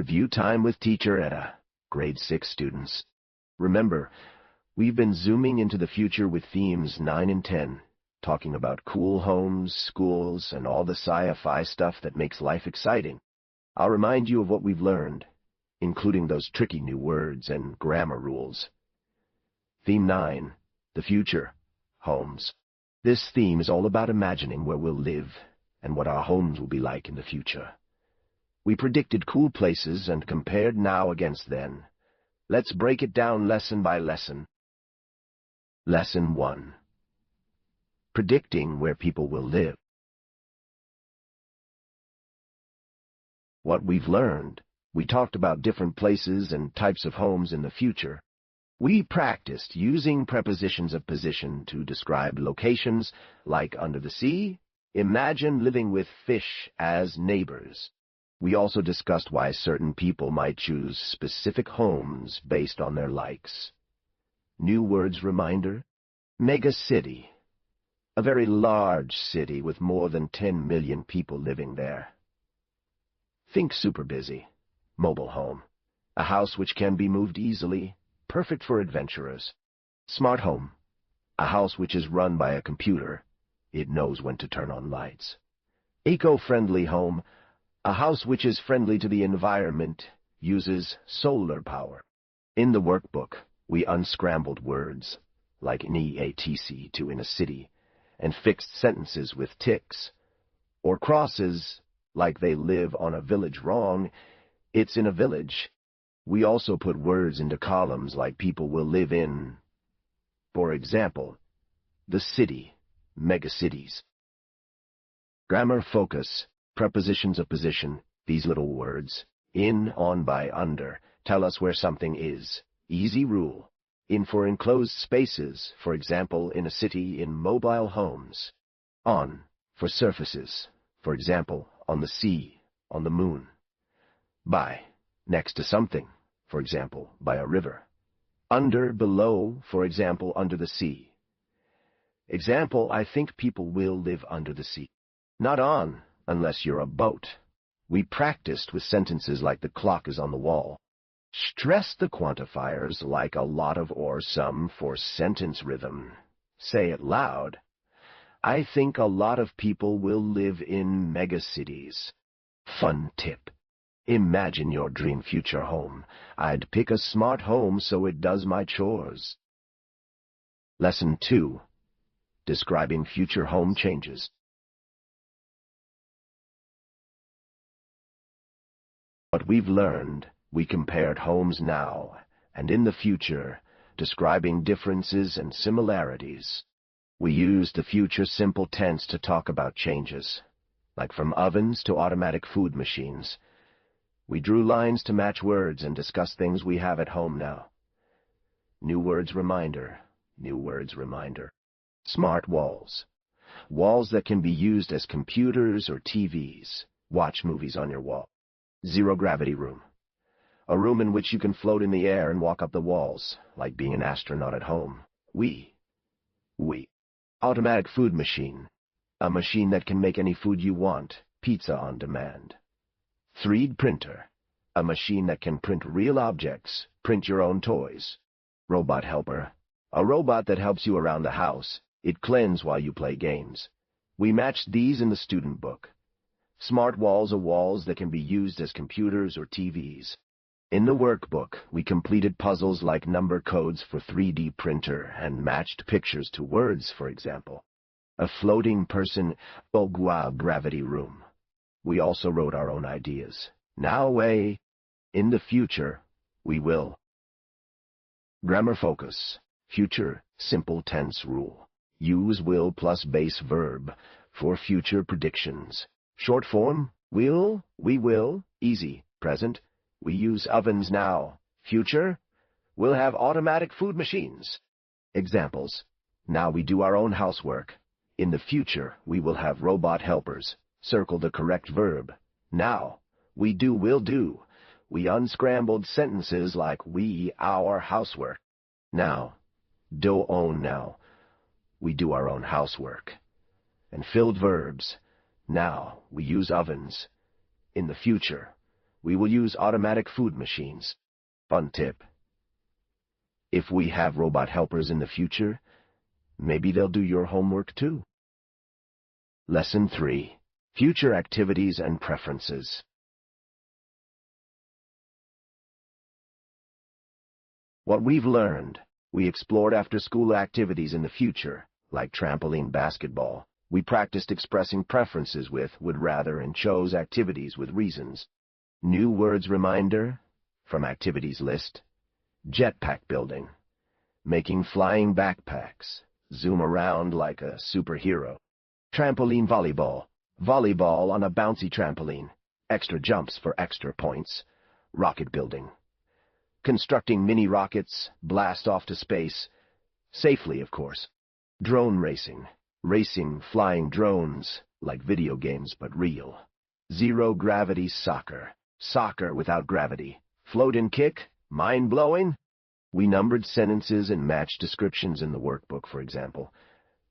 Review time with teacher Etta, grade 6 students. Remember, we've been zooming into the future with themes 9 and 10, talking about cool homes, schools, and all the sci-fi stuff that makes life exciting. I'll remind you of what we've learned, including those tricky new words and grammar rules. Theme 9, the future, homes. This theme is all about imagining where we'll live and what our homes will be like in the future. We predicted cool places and compared now against then. Let's break it down lesson by lesson. Lesson 1. Predicting where people will live. What we've learned. We talked about different places and types of homes in the future. We practiced using prepositions of position to describe locations like under the sea. Imagine living with fish as neighbors. We also discussed why certain people might choose specific homes based on their likes. New words reminder. Megacity. A very large city with more than 10 million people living there. Think super busy. Mobile home. A house which can be moved easily. Perfect for adventurers. Smart home. A house which is run by a computer. It knows when to turn on lights. Eco-friendly home. A house which is friendly to the environment, uses solar power. In the workbook, we unscrambled words, like NEATC to in a city, and fixed sentences with ticks, or crosses, like they live on a village wrong, it's in a village. We also put words into columns like people will live in. For example, the city, megacities. Grammar focus. Prepositions of position, these little words, in, on, by, under, tell us where something is. Easy rule. In for enclosed spaces, for example, in a city, in mobile homes. On, for surfaces, for example, on the sea, on the moon. By, next to something, for example, by a river. Under, below, for example, under the sea. Example, I think people will live under the sea. Not on, unless you're a boat. We practiced with sentences like the clock is on the wall. Stress the quantifiers like a lot of or some for sentence rhythm. Say it loud. I think a lot of people will live in megacities. Fun tip. Imagine your dream future home. I'd pick a smart home so it does my chores. Lesson 2. Describing future home changes. What we've learned, we compared homes now and in the future, describing differences and similarities. We used the future simple tense to talk about changes, like from ovens to automatic food machines. We drew lines to match words and discussed things we have at home now. New words reminder, new words reminder. Smart walls. Walls that can be used as computers or TVs. Watch movies on your wall. Zero-gravity room. A room in which you can float in the air and walk up the walls, like being an astronaut at home. We. Automatic food machine. A machine that can make any food you want, pizza on demand. 3D printer. A machine that can print real objects, print your own toys. Robot helper. A robot that helps you around the house. It cleans while you play games. We matched these in the student book. Smart walls are walls that can be used as computers or TVs. In the workbook, we completed puzzles like number codes for 3D printer and matched pictures to words, for example. A floating person, gravity room. We also wrote our own ideas. Now, in the future, we will. Grammar focus. Future simple tense rule. Use will plus base verb for future predictions. Short form, will, we will, easy, present. We use ovens now. Future, we'll have automatic food machines. Examples, now we do our own housework. In the future, we will have robot helpers. Circle the correct verb. Now, we do, will do. We unscrambled sentences like we, our housework. Now, do own now. We do our own housework. And filled verbs. Now, we use ovens. In the future, we will use automatic food machines. Fun tip. If we have robot helpers in the future, maybe they'll do your homework too. Lesson 3. Future Activities and Preferences. What we've learned, we explored after-school activities in the future, like trampoline basketball. We practiced expressing preferences with, would rather, and chose activities with reasons. New words reminder, from activities list. Jetpack building. Making flying backpacks. Zoom around like a superhero. Trampoline volleyball. Volleyball on a bouncy trampoline. Extra jumps for extra points. Rocket building. Constructing mini-rockets, blast off to space. Safely, of course. Drone racing. Racing flying drones, like video games but real. Zero-gravity soccer. Soccer without gravity. Float and kick? Mind-blowing? We numbered sentences and matched descriptions in the workbook, for example.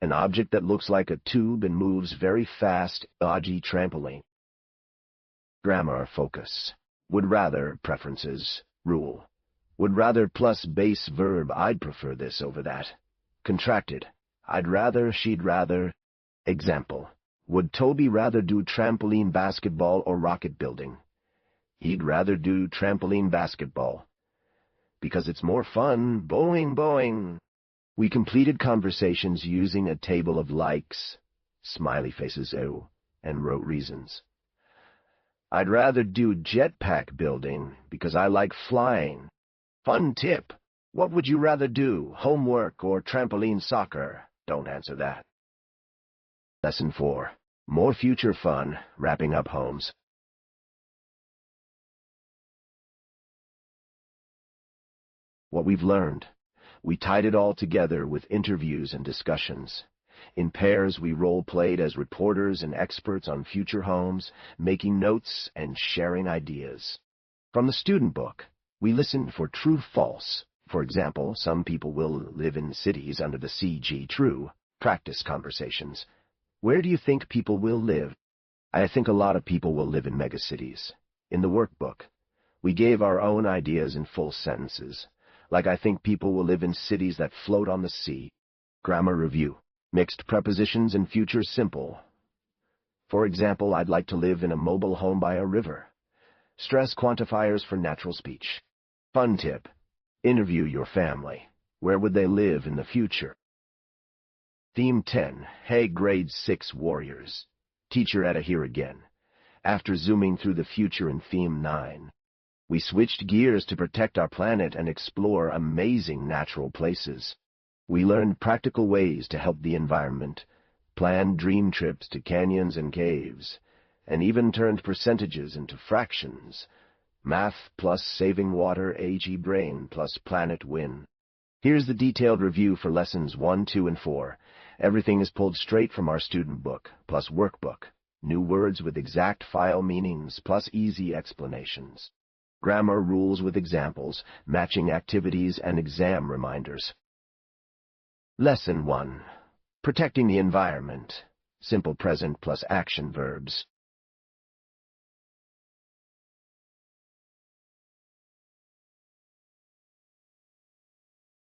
An object that looks like a tube and moves very fast, dodgy trampoline. Grammar focus. Would rather, preferences, rule. Would rather plus base verb, I'd prefer this over that. Contracted. I'd rather, she'd rather. Example. Would Toby rather do trampoline basketball or rocket building? He'd rather do trampoline basketball. Because it's more fun, boing, boing. We completed conversations using a table of likes, smiley faces, and wrote reasons. I'd rather do jetpack building because I like flying. Fun tip. What would you rather do, homework or trampoline soccer? Don't answer that. Lesson 4. More future fun, wrapping up homes. What we've learned. We tied it all together with interviews and discussions. In pairs, we role-played as reporters and experts on future homes, making notes and sharing ideas. From the student book, we listened for true-false. For example, some people will live in cities under the CG true. Practice conversations. Where do you think people will live? I think a lot of people will live in megacities. In the workbook, we gave our own ideas in full sentences. Like I think people will live in cities that float on the sea. Grammar review. Mixed prepositions and future simple. For example, I'd like to live in a mobile home by a river. Stress quantifiers for natural speech. Fun tip. Interview your family. Where would they live in the future? Theme 10. Hey, Grade 6 Warriors. Teacher Etta here again. After zooming through the future in Theme 9, we switched gears to protect our planet and explore amazing natural places. We learned practical ways to help the environment, planned dream trips to canyons and caves, and even turned percentages into fractions. Math plus saving water, AG brain plus planet win. Here's the detailed review for lessons 1, 2, and 4. Everything is pulled straight from our student book, plus workbook. New words with exact file meanings, plus easy explanations. Grammar rules with examples, matching activities, and exam reminders. Lesson 1. Protecting the environment. Simple present plus action verbs.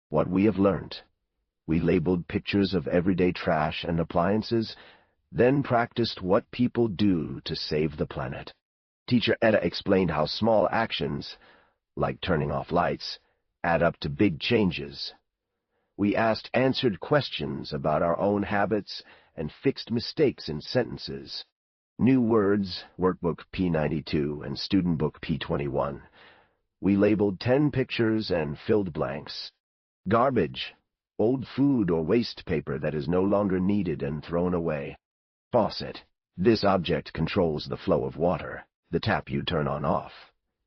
What we have learned. We labeled pictures of everyday trash and appliances, then practiced what people do to save the planet. Teacher Etta explained how small actions, like turning off lights, add up to big changes. We answered questions about our own habits and fixed mistakes in sentences. New words, Workbook P92 and Student Book P21. We labeled 10 pictures and filled blanks. Garbage, old food or waste paper that is no longer needed and thrown away. Faucet, this object controls the flow of water. The tap you turn on/off.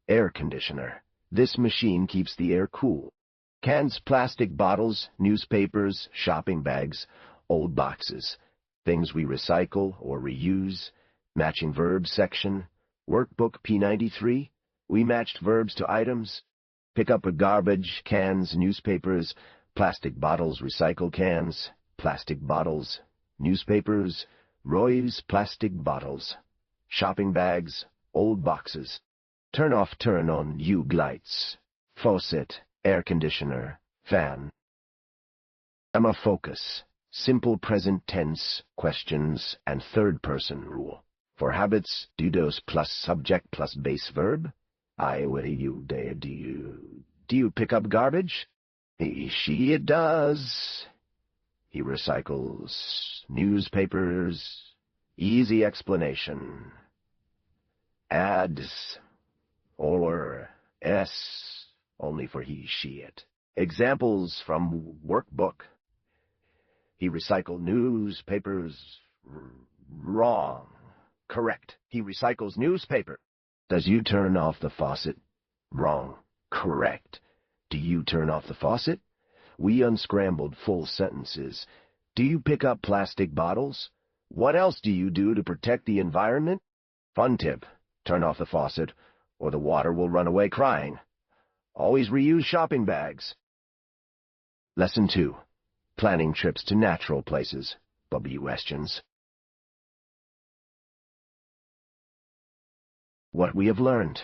Air conditioner. This machine keeps the air cool. Cans, plastic bottles, newspapers, shopping bags, old boxes. Things we recycle or reuse. Matching verbs section. Workbook P93. We matched verbs to items. Pick up a garbage, cans, newspapers, plastic bottles, recycle cans, plastic bottles, newspapers, Roy's plastic bottles, shopping bags, old boxes. Turn off, turn on UG lights, faucet, air conditioner, fan. Emma focus, simple present tense, questions, and third-person rule. For habits, do those plus subject plus base verb. I, will, you, they, do you. Do you pick up garbage? He, she, it does. He recycles newspapers. Easy explanation. Ads. Or S, only for he, she, it. Examples from workbook. He recycled newspapers. Wrong. Correct. He recycles newspaper. Does you turn off the faucet? Wrong. Correct. Do you turn off the faucet? We unscrambled full sentences. Do you pick up plastic bottles? What else do you do to protect the environment? Fun tip. Turn off the faucet, or the water will run away crying. Always reuse shopping bags. Lesson 2. Planning trips to natural places. Questions. What we have learned.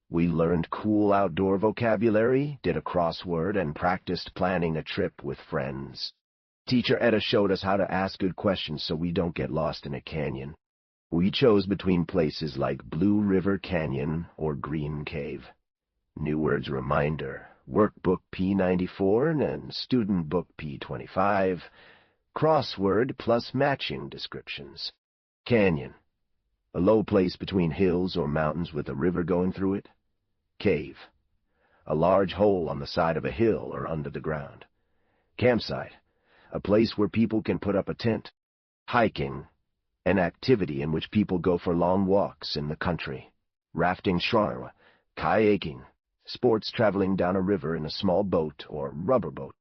We learned cool outdoor vocabulary, did a crossword, and practiced planning a trip with friends. Teacher Etta showed us how to ask good questions so we don't get lost in a canyon. We chose between places like Blue River Canyon or Green Cave. New words reminder, Workbook P94 and Studentbook P25. Crossword plus matching descriptions. Canyon. A low place between hills or mountains with a river going through it. Cave. A large hole on the side of a hill or under the ground. Campsite. A place where people can put up a tent. Hiking. An activity in which people go for long walks in the country. Rafting, kayaking. Sports traveling down a river in a small boat or rubber boat.